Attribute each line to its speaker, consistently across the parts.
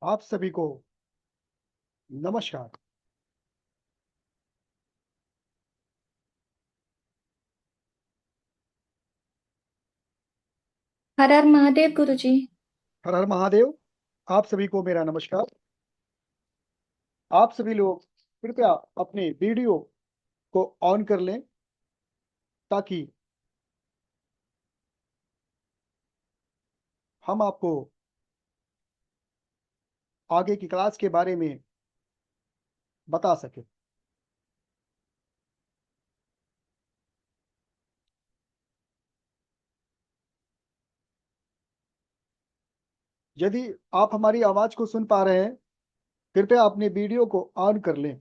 Speaker 1: आप सभी को नमस्कार।
Speaker 2: हर हर महादेव गुरुजी।
Speaker 1: हर हर महादेव। आप सभी को मेरा नमस्कार। आप सभी लोग कृपया अपने वीडियो को ऑन कर लें ताकि हम आपको आगे की क्लास के बारे में बता सकें। यदि आप हमारी आवाज को सुन पा रहे हैं, कृपया अपने वीडियो को ऑन कर लें।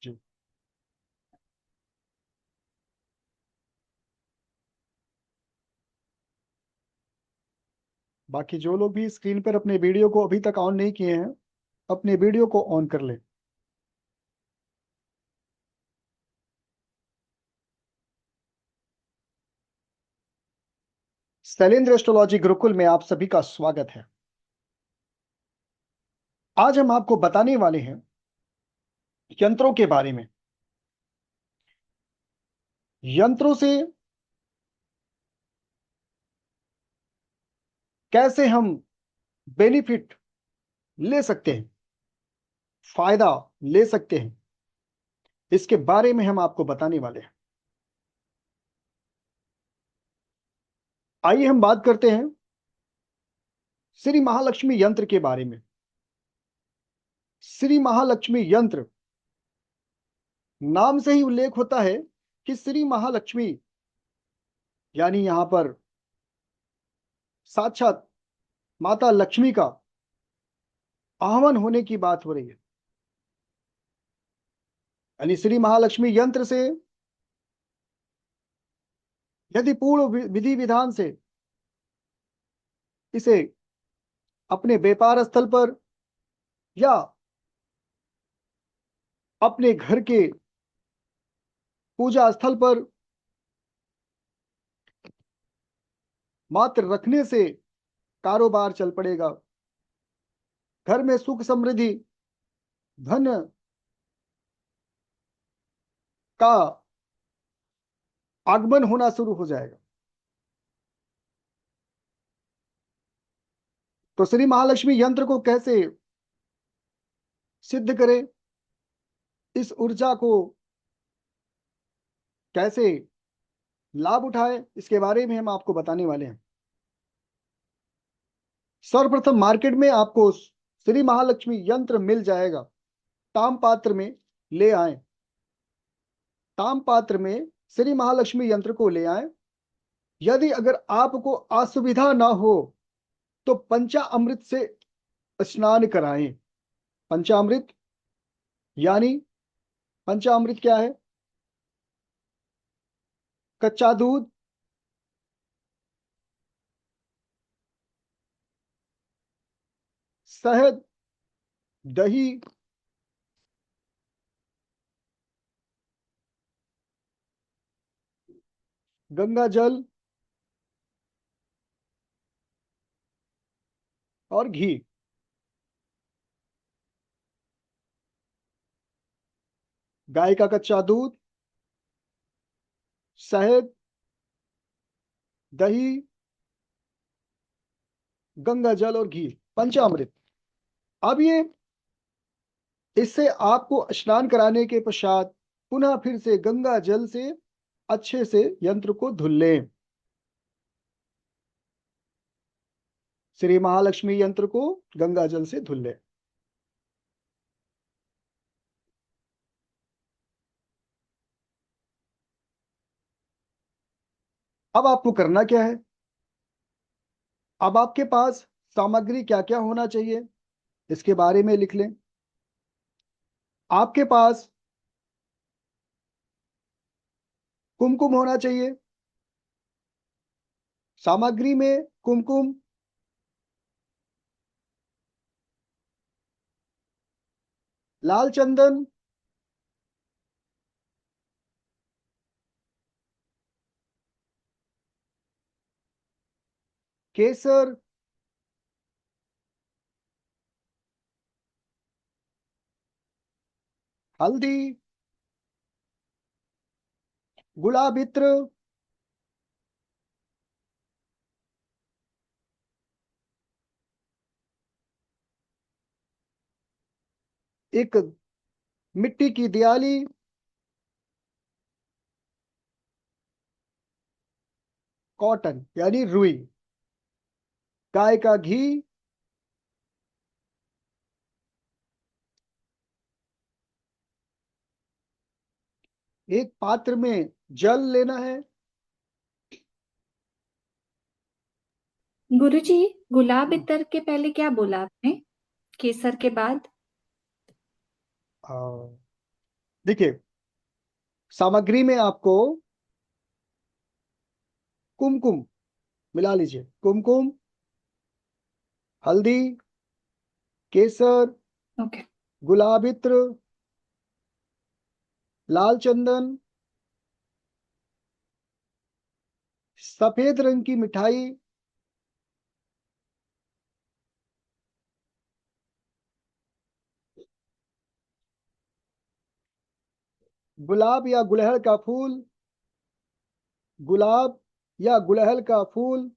Speaker 1: जी। बाकी जो लोग भी स्क्रीन पर अपने वीडियो को अभी तक ऑन नहीं किए हैं, अपने वीडियो को ऑन कर लें। शैलेंद्र एस्ट्रोलॉजी गुरुकुल में आप सभी का स्वागत है। आज हम आपको बताने वाले हैं यंत्रों के बारे में। यंत्रों से कैसे हम बेनिफिट ले सकते हैं, फायदा ले सकते हैं, इसके बारे में हम आपको बताने वाले हैं। आइए हम बात करते हैं श्री महालक्ष्मी यंत्र के बारे में। श्री महालक्ष्मी यंत्र नाम से ही उल्लेख होता है कि श्री महालक्ष्मी यानी यहां पर साक्षात माता लक्ष्मी का आह्वान होने की बात हो रही है। यानी श्री महालक्ष्मी यंत्र से यदि पूर्ण विधि विधान से इसे अपने व्यापार स्थल पर या अपने घर के पूजा स्थल पर मात्र रखने से कारोबार चल पड़ेगा, घर में सुख समृद्धि धन का आगमन होना शुरू हो जाएगा। तो श्री महालक्ष्मी यंत्र को कैसे सिद्ध करें, इस ऊर्जा को कैसे लाभ उठाए, इसके बारे में हम आपको बताने वाले हैं। सर्वप्रथम मार्केट में आपको श्री महालक्ष्मी यंत्र मिल जाएगा। ताम पात्र में ले आए, ताम पात्र में श्री महालक्ष्मी यंत्र को ले आए। यदि अगर आपको असुविधा ना हो तो पंचामृत से स्नान कराएं। पंचामृत यानी पंचामृत क्या है? कच्चा दूध, शहद, दही, गंगा जल और घी। गाय का कच्चा दूध, शहद, दही, गंगा जल और घी, पंचामृत। अब ये इससे आपको स्नान कराने के पश्चात पुनः फिर से गंगा जल से अच्छे से यंत्र को धुल लें। श्री महालक्ष्मी यंत्र को गंगा जल से धुल लें। अब आपको करना क्या है? अब आपके पास सामग्री क्या क्या होना चाहिए, इसके बारे में लिख लें। आपके पास कुमकुम होना चाहिए। सामग्री में कुमकुम, लाल चंदन, केसर, हल्दी, गुलाब इत्र, एक मिट्टी की दियाली, कॉटन यानी रुई, गाय का घी, एक पात्र में जल लेना है।
Speaker 2: गुरुजी, गुलाब इत्र के पहले क्या बोला आपने? केसर के बाद?
Speaker 1: हाँ, देखिए, सामग्री में आपको कुमकुम मिला लीजिए, कुमकुम, हल्दी, केसर,
Speaker 2: ओके।
Speaker 1: गुलाब इत्र, लाल चंदन, सफेद रंग की मिठाई, गुलाब या गुलहड़ का फूल, गुलाब या गुलहड़ का फूल,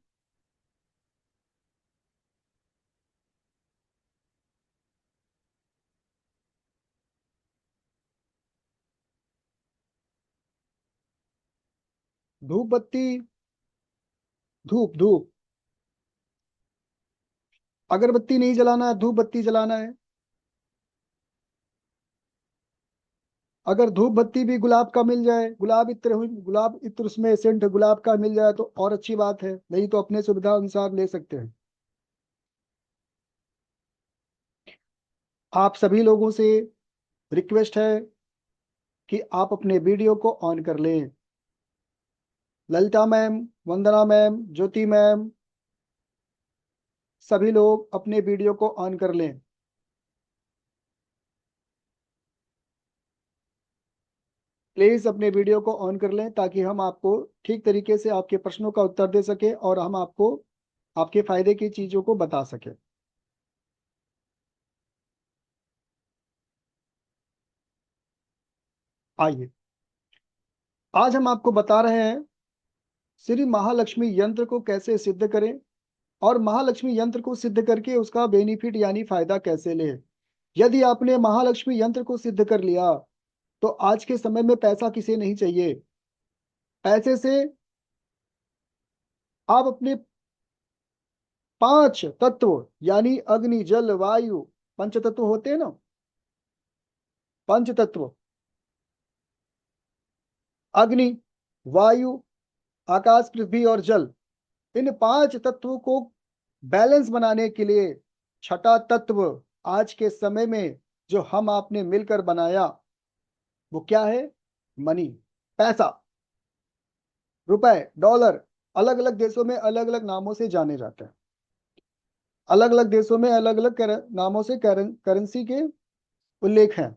Speaker 1: धूप बत्ती, धूप धूप, अगरबत्ती नहीं जलाना है, धूप बत्ती जलाना है। अगर धूप बत्ती भी गुलाब का मिल जाए, गुलाब इत्र उसमें सेंट गुलाब का मिल जाए तो और अच्छी बात है, नहीं तो अपने सुविधा अनुसार ले सकते हैं। आप सभी लोगों से रिक्वेस्ट है कि आप अपने वीडियो को ऑन कर लें। ललिता मैम, वंदना मैम, ज्योति मैम, सभी लोग अपने वीडियो को ऑन कर लें। प्लीज अपने वीडियो को ऑन कर लें ताकि हम आपको ठीक तरीके से आपके प्रश्नों का उत्तर दे सके और हम आपको आपके फायदे की चीजों को बता सके। आइए, आज हम आपको बता रहे हैं श्री महालक्ष्मी यंत्र को कैसे सिद्ध करें और महालक्ष्मी यंत्र को सिद्ध करके उसका बेनिफिट यानी फायदा कैसे लें। यदि आपने महालक्ष्मी यंत्र को सिद्ध कर लिया तो आज के समय में पैसा किसे नहीं चाहिए। पैसे से आप अपने 5 तत्व यानी अग्नि, जल, वायु, पंच तत्व होते हैं ना, पंच तत्व, अग्नि, वायु, आकाश, पृथ्वी और जल, इन 5 तत्वों को बैलेंस बनाने के लिए छठा तत्व आज के समय में जो हम आपने मिलकर बनाया वो क्या है? मनी, पैसा, रुपए, डॉलर। अलग अलग देशों में अलग अलग नामों से जाने जाते हैं, अलग अलग देशों में अलग अलग नामों से करेंसी के उल्लेख हैं।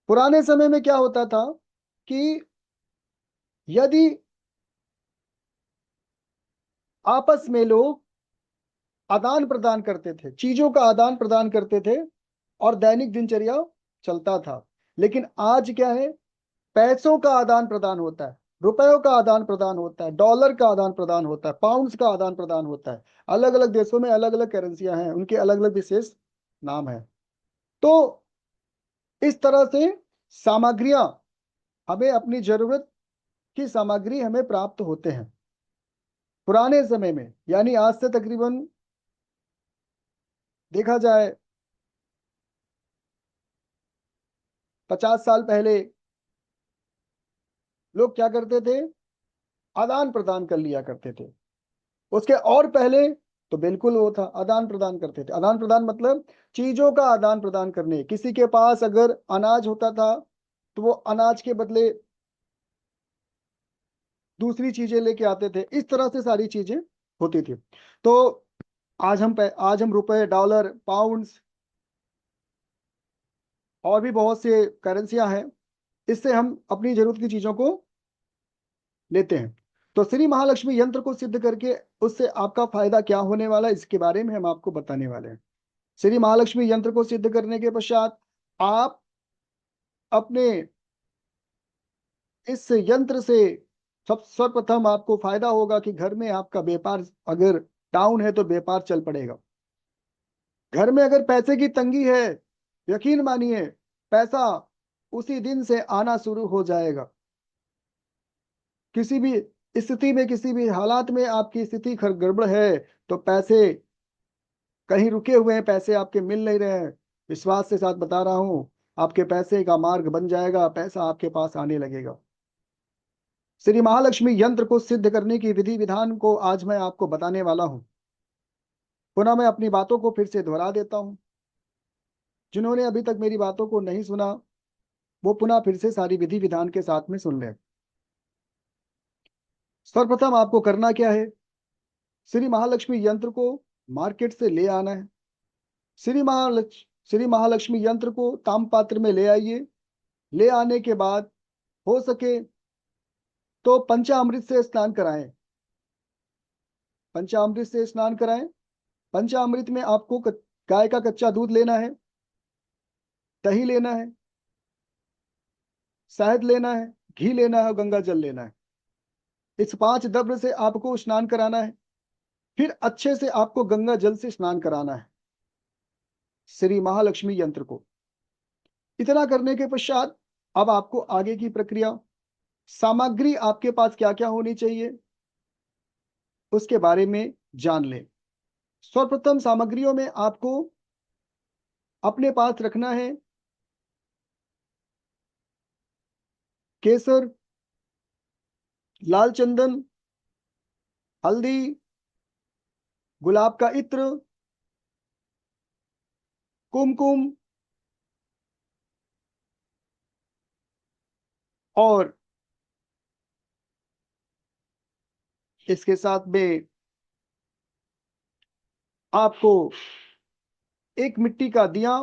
Speaker 1: पुराने समय में क्या होता था कि यदि आपस में लोग आदान प्रदान करते थे, चीजों का आदान प्रदान करते थे और दैनिक दिनचर्या चलता था। लेकिन आज क्या है? पैसों का आदान प्रदान होता है, रुपयों का आदान प्रदान होता है, डॉलर का आदान प्रदान होता है, पाउंड्स का आदान प्रदान होता है। अलग अलग देशों में अलग अलग करेंसियां हैं, उनके अलग अलग विशेष नाम है। तो इस तरह से सामग्रियां, हमें अपनी जरूरत की सामग्री हमें प्राप्त होते हैं। पुराने समय में यानी आज से तकरीबन देखा जाए 50 साल पहले लोग क्या करते थे? आदान प्रदान कर लिया करते थे। उसके और पहले तो बिल्कुल वो था, आदान प्रदान करते थे। आदान प्रदान मतलब चीजों का आदान प्रदान करने। किसी के पास अगर अनाज होता था तो वो अनाज के बदले दूसरी चीजें लेके आते थे। इस तरह से सारी चीजें होती थी। तो आज हम रुपए, डॉलर, पाउंड्स, और भी बहुत से करेंसियां हैं, इससे हम अपनी जरूरत की चीजों को लेते हैं। तो श्री महालक्ष्मी यंत्र को सिद्ध करके उससे आपका फायदा क्या होने वाला है, इसके बारे में हम आपको बताने वाले हैं। श्री महालक्ष्मी यंत्र को सिद्ध करने के पश्चात आप अपने इस यंत्र से सब सर्वप्रथम आपको फायदा होगा कि घर में आपका व्यापार अगर डाउन है तो व्यापार चल पड़ेगा। घर में अगर पैसे की तंगी है, यकीन मानिए पैसा उसी दिन से आना शुरू हो जाएगा। किसी भी स्थिति में, किसी भी हालात में आपकी स्थिति गड़बड़ है तो पैसे कहीं रुके हुए हैं, पैसे आपके मिल नहीं रहे हैं, विश्वास के साथ बता रहा हूं आपके पैसे का मार्ग बन जाएगा, पैसा आपके पास आने लगेगा। श्री महालक्ष्मी यंत्र को सिद्ध करने की विधि विधान को आज मैं आपको बताने वाला हूं। पुनः मैं अपनी बातों को फिर से दोहरा देता हूं। जिन्होंने अभी तक मेरी बातों को नहीं सुना वो पुनः फिर से सारी विधि विधान के साथ में सुन लें। सर्वप्रथम आपको करना क्या है, श्री महालक्ष्मी यंत्र को मार्केट से ले आना है। श्री महालक्ष्मी यंत्र को ताम्रपात्र में ले आइए। ले आने के बाद हो सके तो पंचामृत से स्नान कराएं। पंचामृत से स्नान कराएं। पंचामृत में आपको गाय का कच्चा दूध लेना है, दही लेना है, शहद लेना है, घी लेना है और गंगा जल लेना है। इस 5 द्रव्य से आपको स्नान कराना है। फिर अच्छे से आपको गंगा जल से स्नान कराना है श्री महालक्ष्मी यंत्र को। इतना करने के पश्चात अब आपको आगे की प्रक्रिया, सामग्री आपके पास क्या क्या होनी चाहिए उसके बारे में जान लें। सर्वप्रथम सामग्रियों में आपको अपने पास रखना है केसर, लाल चंदन, हल्दी, गुलाब का इत्र, कुमकुम और इसके साथ में आपको एक मिट्टी का दिया,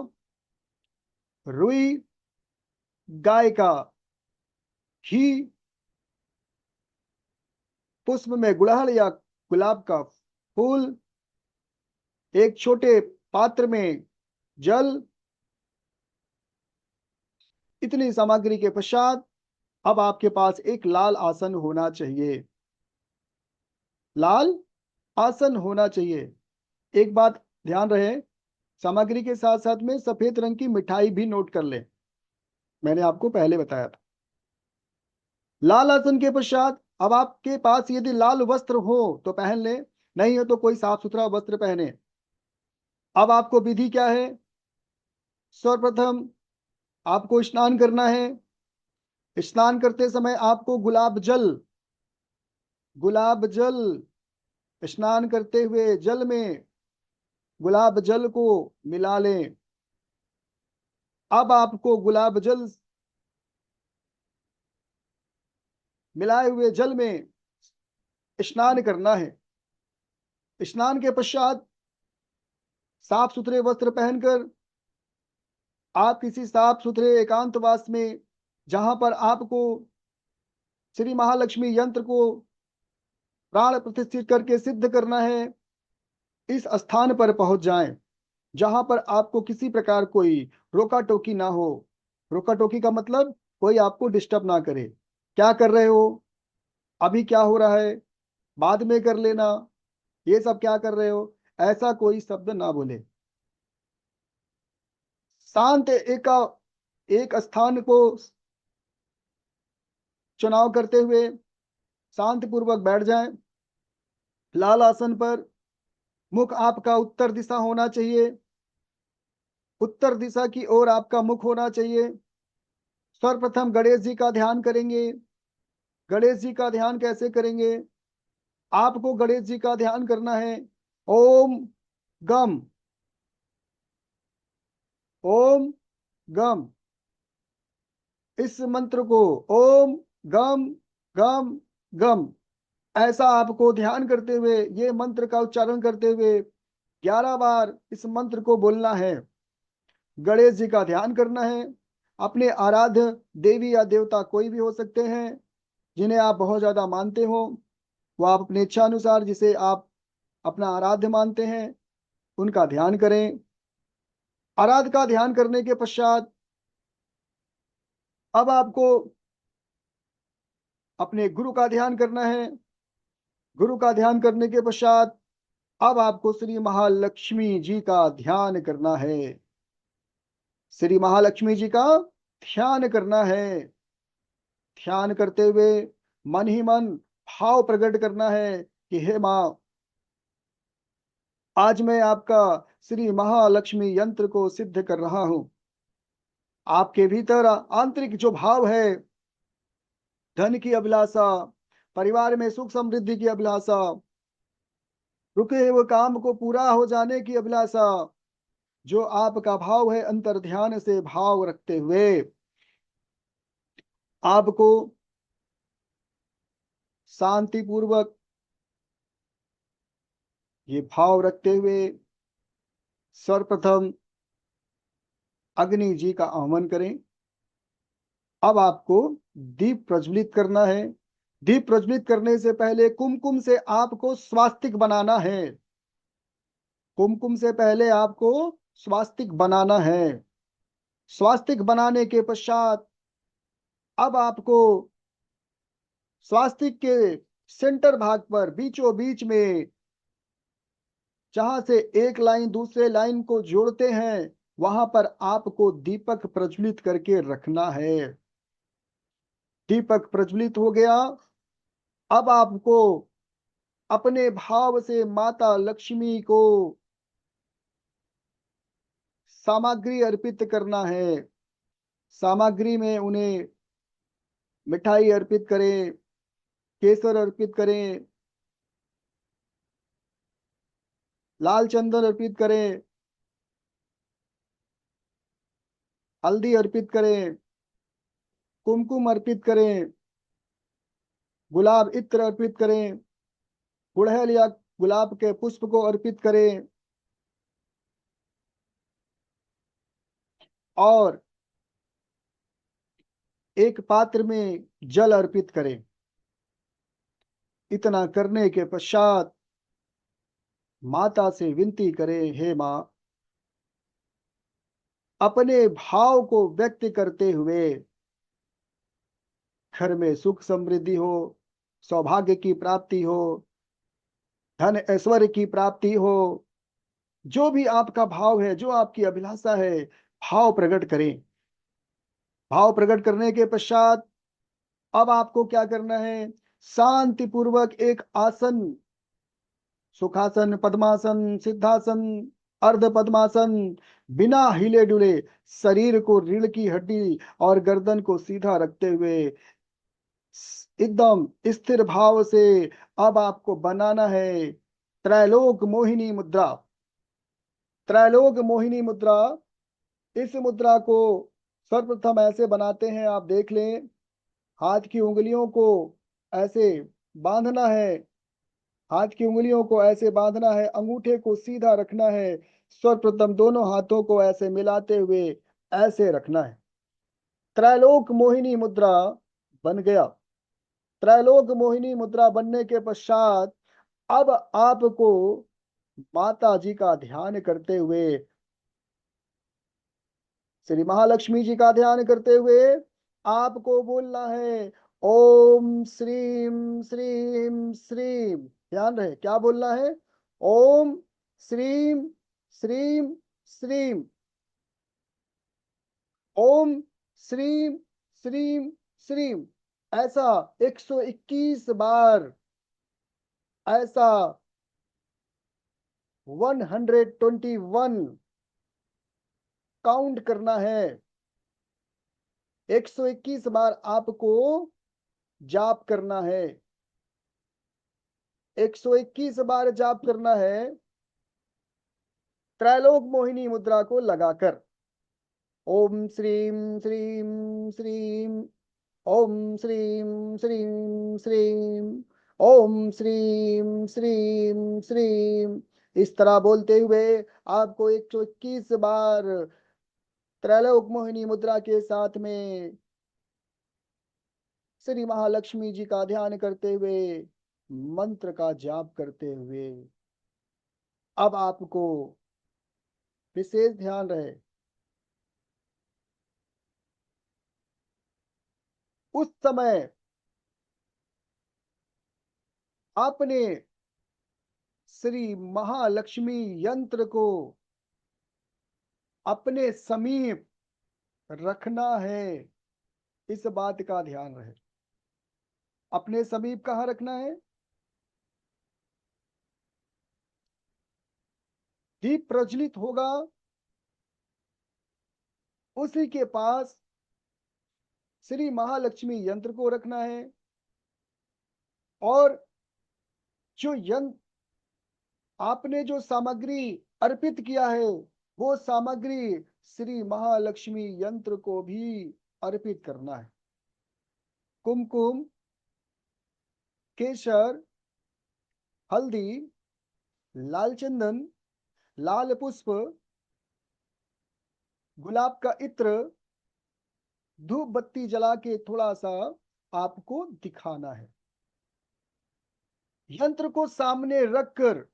Speaker 1: रुई, गाय का घी, पुष्प में गुड़हल या गुलाब का फूल, एक छोटे पात्र में जल। इतनी सामग्री के पश्चात अब आपके पास एक लाल आसन होना चाहिए। लाल आसन होना चाहिए। एक बात ध्यान रहे, सामग्री के साथ साथ में सफेद रंग की मिठाई भी नोट कर ले, मैंने आपको पहले बताया था। लाल आसन के पश्चात अब आपके पास यदि लाल वस्त्र हो तो पहन ले, नहीं हो तो कोई साफ सुथरा वस्त्र पहने। अब आपको विधि क्या है, सर्वप्रथम आपको स्नान करना है। स्नान करते समय आपको गुलाब जल स्नान करते हुए जल में गुलाब जल को मिला लें। अब आपको गुलाब जल मिलाए हुए जल में स्नान करना है। स्नान के पश्चात साफ सुथरे वस्त्र पहनकर आप किसी साफ सुथरे एकांतवास में, जहां पर आपको श्री महालक्ष्मी यंत्र को प्राण प्रतिष्ठित करके सिद्ध करना है, इस स्थान पर पहुंच जाएं जहां पर आपको किसी प्रकार कोई रोका टोकी ना हो। रोका टोकी का मतलब कोई आपको डिस्टर्ब ना करे, क्या कर रहे हो, अभी क्या हो रहा है, बाद में कर लेना, ये सब क्या कर रहे हो, ऐसा कोई शब्द ना बोले। शांत एक स्थान को चुनाव करते हुए शांतिपूर्वक बैठ जाएं। लाल आसन पर मुख आपका उत्तर दिशा होना चाहिए। उत्तर दिशा की ओर आपका मुख होना चाहिए। सर्वप्रथम गणेश जी का ध्यान करेंगे। गणेश जी का ध्यान कैसे करेंगे, आपको गणेश जी का ध्यान करना है। ओम गम, ओम गम, इस मंत्र को ओम गम गम गम ऐसा आपको ध्यान करते हुए, ये मंत्र का उच्चारण करते हुए 11 बार इस मंत्र को बोलना है। गणेश जी का ध्यान करना है। अपने आराध्य देवी या देवता कोई भी हो सकते हैं जिन्हें आप बहुत ज्यादा मानते हो, वो आप अपनी इच्छा अनुसार जिसे आप अपना आराध्य मानते हैं उनका ध्यान करें। आराध्य का ध्यान करने के पश्चात अब आपको अपने गुरु का ध्यान करना है। गुरु का ध्यान करने के पश्चात अब आपको श्री महालक्ष्मी जी का ध्यान करना है। श्री महालक्ष्मी जी का ध्यान करना है। ध्यान करते हुए मन ही मन भाव प्रकट करना है कि हे माँ, आज मैं आपका श्री महालक्ष्मी यंत्र को सिद्ध कर रहा हूं। आपके भीतर आंतरिक जो भाव है, धन की अभिलाषा, परिवार में सुख समृद्धि की अभिलाषा, रुके हुए काम को पूरा हो जाने की अभिलाषा, जो आपका भाव है, अंतर ध्यान से भाव रखते हुए आपको शांति पूर्वक ये भाव रखते हुए सर्वप्रथम अग्नि जी का आह्वान करें। अब आपको दीप प्रज्वलित करना है। दीप प्रज्वलित करने से पहले कुमकुम से आपको स्वास्तिक बनाना है। कुमकुम से पहले आपको स्वास्तिक बनाना है। स्वास्तिक बनाने के पश्चात अब आपको स्वास्तिक के सेंटर भाग पर बीचों बीच में, जहां से एक लाइन दूसरे लाइन को जोड़ते हैं, वहां पर आपको दीपक प्रज्वलित करके रखना है। दीपक प्रज्वलित हो गया। अब आपको अपने भाव से माता लक्ष्मी को सामग्री अर्पित करना है। सामग्री में उन्हें मिठाई अर्पित करें, केसर अर्पित करें, लाल चंदन अर्पित करें, हल्दी अर्पित करें, कुमकुम अर्पित करें, गुलाब इत्र अर्पित करें, गुड़हल या गुलाब के पुष्प को अर्पित करें और एक पात्र में जल अर्पित करें। इतना करने के पश्चात माता से विनती करें, हे माँ, अपने भाव को व्यक्त करते हुए घर में सुख समृद्धि हो, सौभाग्य की प्राप्ति हो, धन ऐश्वर्य की प्राप्ति हो, जो भी आपका भाव है, जो आपकी अभिलाषा है, भाव प्रकट करें। भाव प्रकट करने के पश्चात अब आपको क्या करना है? शांति पूर्वक एक आसन, सुखासन, पद्मासन, सिद्धासन, अर्ध पद्मासन, बिना हिले डुले, शरीर को रीढ़ की हड्डी और गर्दन को सीधा रखते हुए एकदम स्थिर भाव से अब आपको बनाना है त्रैलोक मोहिनी मुद्रा। त्रैलोक मोहिनी मुद्रा, इस मुद्रा को सर्वप्रथम ऐसे बनाते हैं, आप देख लें। हाथ की उंगलियों को ऐसे बांधना है। हाथ की उंगलियों को ऐसे बांधना है, अंगूठे को सीधा रखना है। सर्वप्रथम दोनों हाथों को ऐसे मिलाते हुए ऐसे रखना है। त्रैलोक मोहिनी मुद्रा बन गया। त्रैलोक मोहिनी मुद्रा बनने के पश्चात अब आपको माता जी का ध्यान करते हुए, श्री महालक्ष्मी जी का ध्यान करते हुए आपको बोलना है, ओम श्रीम श्रीम श्रीम। ध्यान रहे क्या बोलना है? ओम श्रीम श्रीम श्रीम। ओम श्रीम श्रीम श्रीम। ऐसा 121 बार, ऐसा 121 काउंट करना है। 121 बार आपको जाप करना है। 121 बार जाप करना है त्रैलोक मोहिनी मुद्रा को लगाकर। ओम श्रीम श्रीम श्रीम, ओम श्रीम श्रीम श्रीम, ओम श्रीम श्रीम श्रीम। इस तरह बोलते हुए आपको 121 बार त्रैलोक मोहिनी मुद्रा के साथ में श्री महालक्ष्मी जी का ध्यान करते हुए, मंत्र का जाप करते हुए अब आपको विशेष ध्यान रहे, उस समय आपने श्री महालक्ष्मी यंत्र को अपने समीप रखना है। इस बात का ध्यान रहे। अपने समीप कहाँ रखना है? दीप प्रज्वलित होगा, उसी के पास श्री महालक्ष्मी यंत्र को रखना है और जो यंत्र आपने जो सामग्री अर्पित किया है, वो सामग्री श्री महालक्ष्मी यंत्र को भी अर्पित करना है। कुमकुम, केसर, हल्दी, लाल चंदन, लाल पुष्प, गुलाब का इत्र, धूप बत्ती जला के थोड़ा सा आपको दिखाना है। यंत्र को सामने रखकर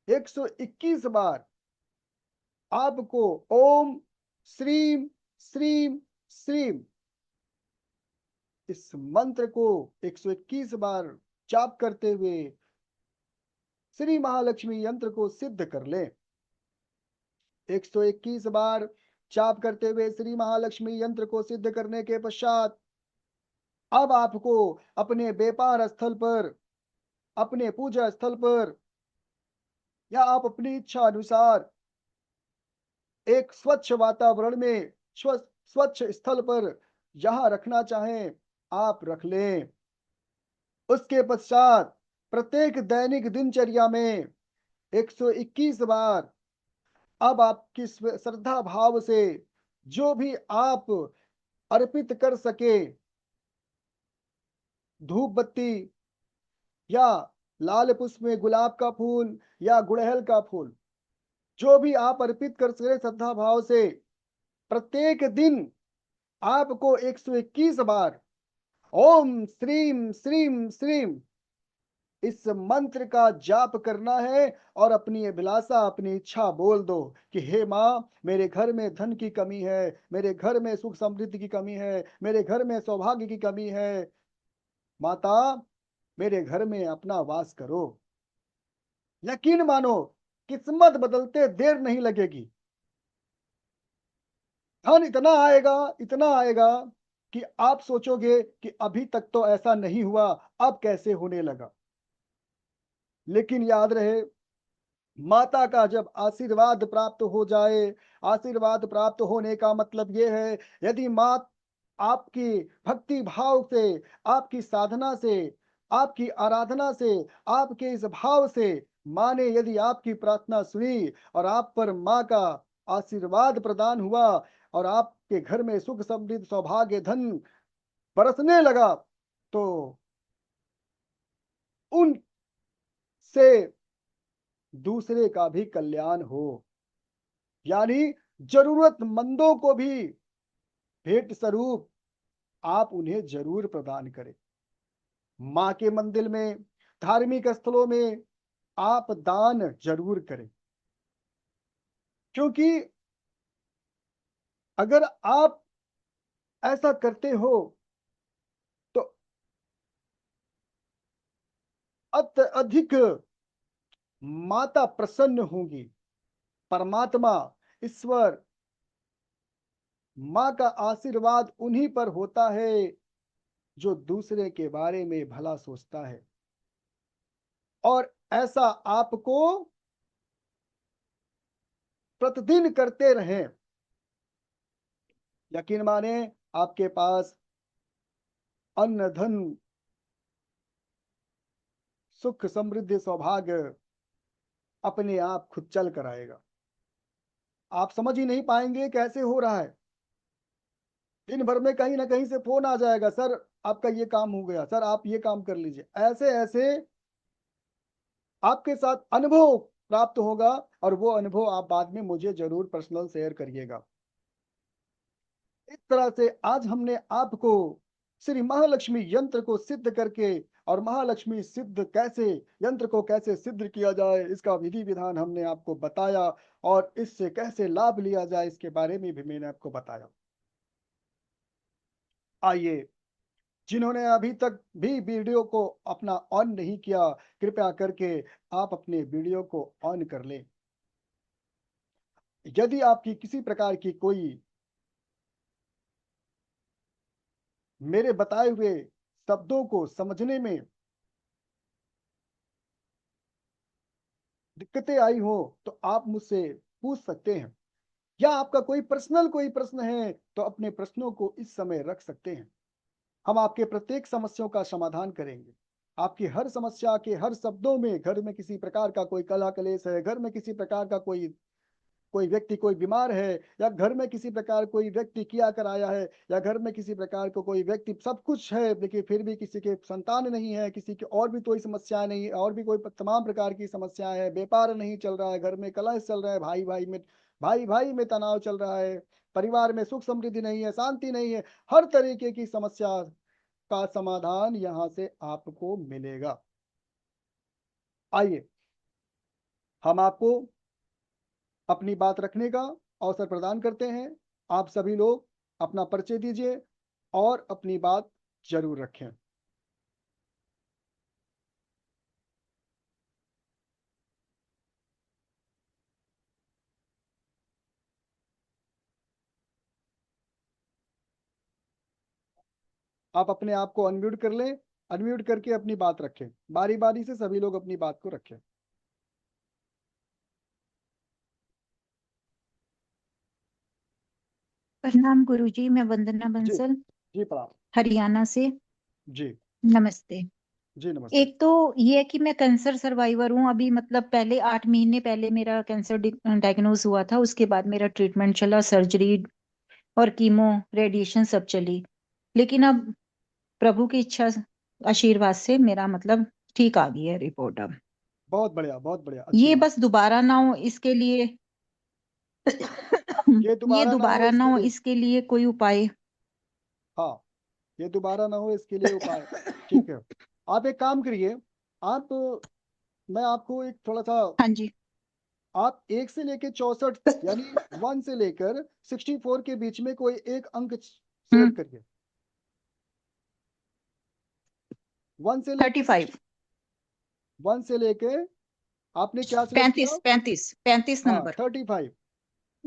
Speaker 1: 121 बार आपको ओम श्रीम श्रीम श्रीम इस मंत्र को 121 बार जाप करते हुए श्री महालक्ष्मी यंत्र को सिद्ध कर ले। 121 बार जाप करते हुए श्री महालक्ष्मी यंत्र को सिद्ध करने के पश्चात अब आपको अपने व्यापार स्थल पर, अपने पूजा स्थल पर या आप अपनी इच्छा अनुसार एक स्वच्छ वातावरण में, स्वच्छ स्थल पर जहां रखना चाहें आप रख लें। उसके पश्चात प्रत्येक दैनिक दिनचर्या में 121 बार अब आपकी श्रद्धा भाव से जो भी आप अर्पित कर सके, धूप बत्ती या लाल पुष्प में गुलाब का फूल या गुड़हल का फूल, जो भी आप अर्पित कर सके श्रद्धा भाव से, प्रत्येक दिन आपको 121 बार ओम श्रीम श्रीम श्रीम इस मंत्र का जाप करना है और अपनी अभिलाषा, अपनी इच्छा बोल दो कि हे माँ, मेरे घर में धन की कमी है, मेरे घर में सुख समृद्धि की कमी है, मेरे घर में सौभाग्य की कमी है, माता मेरे घर में अपना वास करो। यकीन मानो, किस्मत बदलते देर नहीं लगेगी। धन इतना आएगा कि आप सोचोगे कि अभी तक तो ऐसा नहीं हुआ, अब कैसे होने लगा। लेकिन याद रहे, माता का जब आशीर्वाद प्राप्त हो जाए, आशीर्वाद प्राप्त होने का मतलब ये है, यदि माँ आपकी भक्ति भाव से, आपकी साधना से, आपकी आराधना से, आपके इस भाव से माँ ने यदि आपकी प्रार्थना सुनी और आप पर माँ का आशीर्वाद प्रदान हुआ और आपके घर में सुख समृद्धि सौभाग्य धन बरसने लगा, तो उन से दूसरे का भी कल्याण हो, यानी जरूरतमंदों को भी भेंट स्वरूप आप उन्हें जरूर प्रदान करें। मां के मंदिर में, धार्मिक स्थलों में आप दान जरूर करें, क्योंकि अगर आप ऐसा करते हो तो अधिक माता प्रसन्न होंगी। परमात्मा, ईश्वर, मां का आशीर्वाद उन्हीं पर होता है जो दूसरे के बारे में भला सोचता है, और ऐसा आपको प्रतिदिन करते रहें। यकीन माने, आपके पास अन्न धन, सुख समृद्धि सौभाग्य अपने आप खुद चल कर आएगा। आप समझ ही नहीं पाएंगे कैसे हो रहा है। दिन भर में कहीं ना कहीं से फोन आ जाएगा, सर आपका ये काम हो गया, सर आप ये काम कर लीजिए। ऐसे ऐसे आपके साथ अनुभव प्राप्त होगा और वो अनुभव आप बाद में मुझे जरूर पर्सनल शेयर करिएगा। इस तरह से आज हमने आपको श्री महालक्ष्मी यंत्र को सिद्ध करके और महालक्ष्मी सिद्ध कैसे यंत्र को कैसे सिद्ध किया जाए इसका विधि विधान हमने आपको बताया और इससे कैसे लाभ लिया जाए इसके बारे में भी मैंने आपको बताया। आइए, जिन्होंने अभी तक भी वीडियो को अपना ऑन नहीं किया, कृपया करके आप अपने वीडियो को ऑन कर लें। यदि आपकी किसी प्रकार की कोई मेरे बताए हुए शब्दों को समझने में दिक्कतें आई हो तो आप मुझसे पूछ सकते हैं, या आपका कोई पर्सनल कोई प्रश्न है तो अपने प्रश्नों को इस समय रख सकते हैं। हम आपके प्रत्येक समस्याओं का समाधान करेंगे। आपकी हर समस्या के हर शब्दों में, घर में किसी प्रकार का कोई कलह कलेश है, घर में किसी प्रकार का कोई कोई व्यक्ति कोई बीमार है, या घर में किसी प्रकार कोई व्यक्ति किया कर आया है, या घर में किसी प्रकार को कोई व्यक्ति सब कुछ है लेकिन फिर भी किसी के संतान नहीं है, किसी की और भी कोई समस्याएं नहीं, और भी कोई तमाम प्रकार की समस्याएं हैं, व्यापार नहीं चल रहा है, घर में कलह चल रहा है, भाई भाई में तनाव चल रहा है, परिवार में सुख समृद्धि नहीं है, शांति नहीं है, हर तरीके की समस्या का समाधान यहाँ से आपको मिलेगा। आइए, हम आपको अपनी बात रखने का अवसर प्रदान करते हैं। आप सभी लोग अपना परिचय दीजिए और अपनी बात जरूर रखें। आप अपने आप को अनम्यूट कर लें, अनम्यूट करके अपनी बात रखें। बारी बारी से सभी लोग अपनी बात को रखें।
Speaker 3: प्रणाम गुरुजी, मैं वंदना
Speaker 1: जी
Speaker 3: बंसल
Speaker 1: जी प्रणाम।
Speaker 3: हरियाणा से।
Speaker 1: जी
Speaker 3: नमस्ते।
Speaker 1: जी नमस्ते।
Speaker 3: एक तो ये है कि मैं कैंसर सर्वाइवर हूँ अभी, मतलब पहले 8 महीने पहले मेरा कैंसर डायग्नोज हुआ था। उसके बाद मेरा ट्रीटमेंट चला, सर्जरी और कीमो रेडिएशन सब चली। लेकिन अब प्रभु की इच्छा आशीर्वाद से मेरा मतलब ठीक आ गई है रिपोर्ट अब।
Speaker 1: बहुत बढ़िया, बहुत बढ़िया, अच्छी
Speaker 3: ये
Speaker 1: बात।
Speaker 3: बस दोबारा ना हो इसके लिए
Speaker 1: ये
Speaker 3: ये
Speaker 1: दोबारा ना हो
Speaker 3: दोबारा ना
Speaker 1: इसके
Speaker 3: हो
Speaker 1: लिए,
Speaker 3: इसके लिए कोई उपाय।
Speaker 1: हाँ, ये दोबारा ना हो इसके लिए उपाय। ठीक है, आप एक काम करिए। आप, मैं आपको एक थोड़ा सा,
Speaker 3: हाँ जी।
Speaker 1: आप 1 से लेकर 64 यानी 1 से लेकर 64 के बीच में कोई एक अंक
Speaker 3: हम्म।
Speaker 1: सिलेक्ट करिए। 1 से लेके
Speaker 3: 35।
Speaker 1: 1 से लेके आपने क्या सिलेक्ट किया?
Speaker 3: 35 35 35
Speaker 1: हाँ,
Speaker 3: नंबर।
Speaker 1: 35।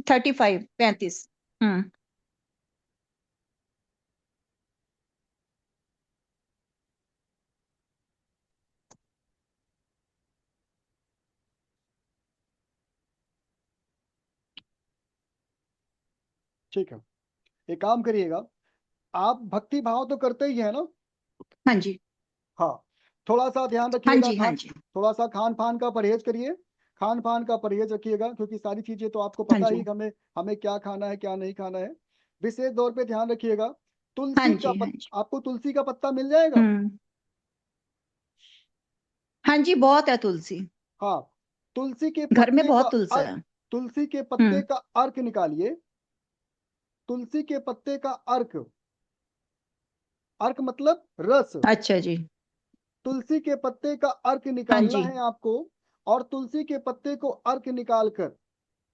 Speaker 3: 35 35। हम्म।
Speaker 1: ठीक है, एक काम करिएगा, आप भक्ति भाव तो करते ही है ना?
Speaker 3: हाँ जी।
Speaker 1: हाँ, थोड़ा सा ध्यान
Speaker 3: हाँ
Speaker 1: रखिएगा,
Speaker 3: जी। हाँ जी।
Speaker 1: थोड़ा सा खान पान का परहेज करिए। खान पान का परहेज रखिएगा, क्योंकि सारी चीजें तो आपको
Speaker 3: हाँ
Speaker 1: पता ही
Speaker 3: जी।
Speaker 1: कि हमें हमें क्या खाना है क्या नहीं खाना है। विशेष तौर पे ध्यान रखिएगा।
Speaker 3: हाँ
Speaker 1: तुलसी का
Speaker 3: जी। हाँ जी।
Speaker 1: आपको तुलसी का पत्ता मिल जाएगा।
Speaker 3: हम्म। हाँ जी, बहुत है तुलसी।
Speaker 1: हाँ, तुलसी के
Speaker 3: घर में
Speaker 1: पत्ते का
Speaker 3: बहुत तुलसी
Speaker 1: अर्क,
Speaker 3: है।
Speaker 1: तुलसी के पत्ते
Speaker 3: हम्म।
Speaker 1: का अर्क निकालिए। तुलसी के पत्ते का अर्क, अर्क मतलब रस।
Speaker 3: अच्छा जी।
Speaker 1: तुलसी के पत्ते का अर्क
Speaker 3: हाँ
Speaker 1: निकालना
Speaker 3: जी।
Speaker 1: है आपको, और तुलसी के पत्ते को अर्क निकाल कर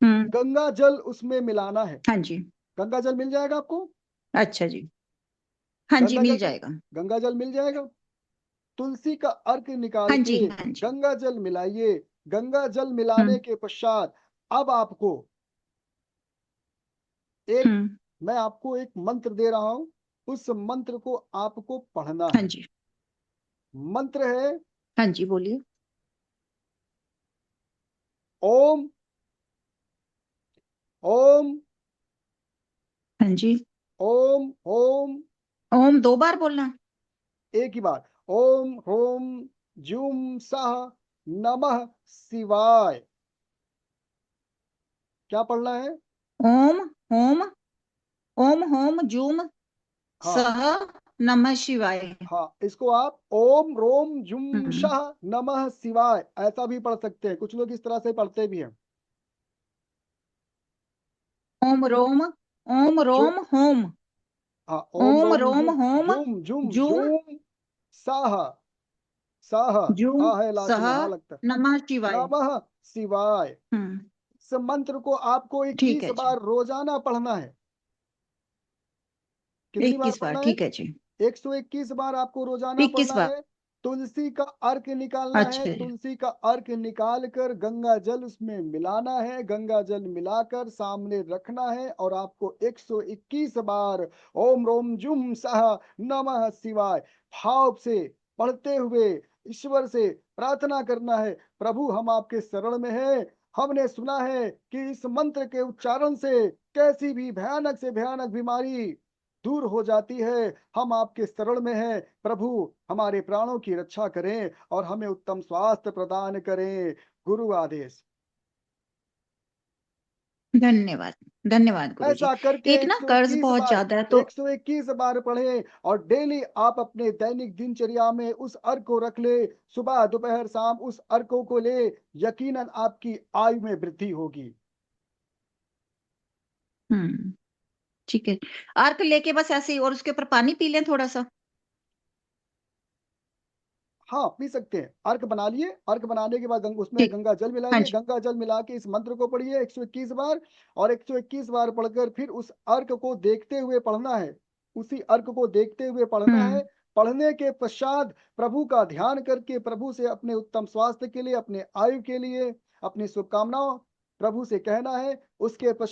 Speaker 3: हम्म।
Speaker 1: गंगा जल उसमें मिलाना है।
Speaker 3: हाँ जी।
Speaker 1: गंगा जल मिल जाएगा आपको?
Speaker 3: अच्छा जी। हाँ जी,
Speaker 1: गंगा
Speaker 3: मिल
Speaker 1: जल मिल
Speaker 3: जाएगा।
Speaker 1: गंगा जल मिल जाएगा। तुलसी का अर्क निकाल
Speaker 3: हाँ
Speaker 1: के
Speaker 3: जी। हाँ जी।
Speaker 1: गंगा जल मिलाइए। गंगा जल मिलाने
Speaker 3: हम्म।
Speaker 1: के पश्चात अब आपको एक,
Speaker 3: हम्म।
Speaker 1: मैं आपको एक मंत्र दे रहा हूं, उस मंत्र को आपको पढ़ना
Speaker 3: हाँ
Speaker 1: है।
Speaker 3: जी।
Speaker 1: मंत्र है
Speaker 3: हाँ जी, बोलिए।
Speaker 1: ओम, ओम,
Speaker 3: हाँ जी।
Speaker 1: ओम, ओम।
Speaker 3: ओम 2 बार बोलना।
Speaker 1: एक ही बार, ओम होम जूम सह नमः शिवाय। क्या पढ़ना है?
Speaker 3: ओम होम, ओम होम जूम
Speaker 1: हाँ
Speaker 3: सह नमः शिवाय।
Speaker 1: हाँ, इसको आप ओम रोम जुम
Speaker 3: हम्म।
Speaker 1: शाह नमः शिवाय ऐसा भी पढ़ सकते हैं, कुछ लोग इस तरह से पढ़ते भी हैं।
Speaker 3: ओम रोम ओम रोम होम।
Speaker 1: हाँ,
Speaker 3: ओम रोम होम
Speaker 1: जुम जुम
Speaker 3: जूम
Speaker 1: जुम साह साह
Speaker 3: जूम
Speaker 1: हा है लास्ट
Speaker 3: सह
Speaker 1: में, हाँ लगता है।
Speaker 3: नमः शिवाय।
Speaker 1: नमः शिवाय।
Speaker 3: हम्म।
Speaker 1: इस मंत्र को आपको
Speaker 3: ठीक
Speaker 1: 21
Speaker 3: है जी।
Speaker 1: बार रोजाना पढ़ना है। कितनी बार
Speaker 3: 21 बार,
Speaker 1: पढ़ना है?
Speaker 3: ठीक है जी।
Speaker 1: 121 बार आपको रोजाना
Speaker 3: 21
Speaker 1: पढ़ना
Speaker 3: बार।
Speaker 1: है। तुलसी का अर्क निकालना है।
Speaker 3: अच्छा जी।
Speaker 1: तुलसी का अर्क निकाल कर गंगा जल उसमें मिलाना है। गंगा जल मिलाकर सामने रखना है और आपको 121 बार ओम रोम जुम सह नमः शिवाय भाव से पढ़ते हुए ईश्वर से प्रार्थना करना है, प्रभु हम आपके शरण में हैं। हमने सुना है कि इस मंत्र के उच्चारण से कैसी भी भयानक से भयानक बीमारी दूर हो जाती है। हम आपके शरण में हैं, प्रभु हमारे प्राणों की रक्षा करें और हमें उत्तम स्वास्थ्य प्रदान करें। गुरु आदेश।
Speaker 3: धन्यवाद। धन्यवाद गुरुजी।
Speaker 1: ऐसा करके
Speaker 3: एक ना कर्ज
Speaker 1: 121
Speaker 3: बहुत
Speaker 1: बार
Speaker 3: ज्यादा है तो
Speaker 1: 121 बार पढ़े और डेली आप अपने दैनिक दिनचर्या में उस अर्क को रख ले। सुबह दोपहर शाम उस अर्कों को ले, यकीनन आपकी आयु में वृद्धि होगी।
Speaker 3: हम्म, ठीक है। अर्क लेके बस ऐसे ही और उसके ऊपर पानी पी लें थोड़ा सा।
Speaker 1: हाँ, पी सकते हैं। अर्क बना लिए, अर्क बनाने के बाद उसमें
Speaker 3: ठीक।
Speaker 1: गंगा जल
Speaker 3: हाँ
Speaker 1: मिलाइए।
Speaker 3: जी।
Speaker 1: गंगा जल मिला के इस मंत्र को पढ़िए 121 बार और 121 बार पढ़कर फिर उस अर्क को देखते हुए पढ़ना है। उसी अर्क को देखते हुए पढ़ना है।
Speaker 3: हम्म।
Speaker 1: पढ़ने के पश्चात प्रभु का ध्यान करके प्रभु से अपने उत्तम स्वास्थ्य के लिए, अपने आयु के लिए, अपनी शुभकामनाओं प्रभु से कहना है। उसके पश्चात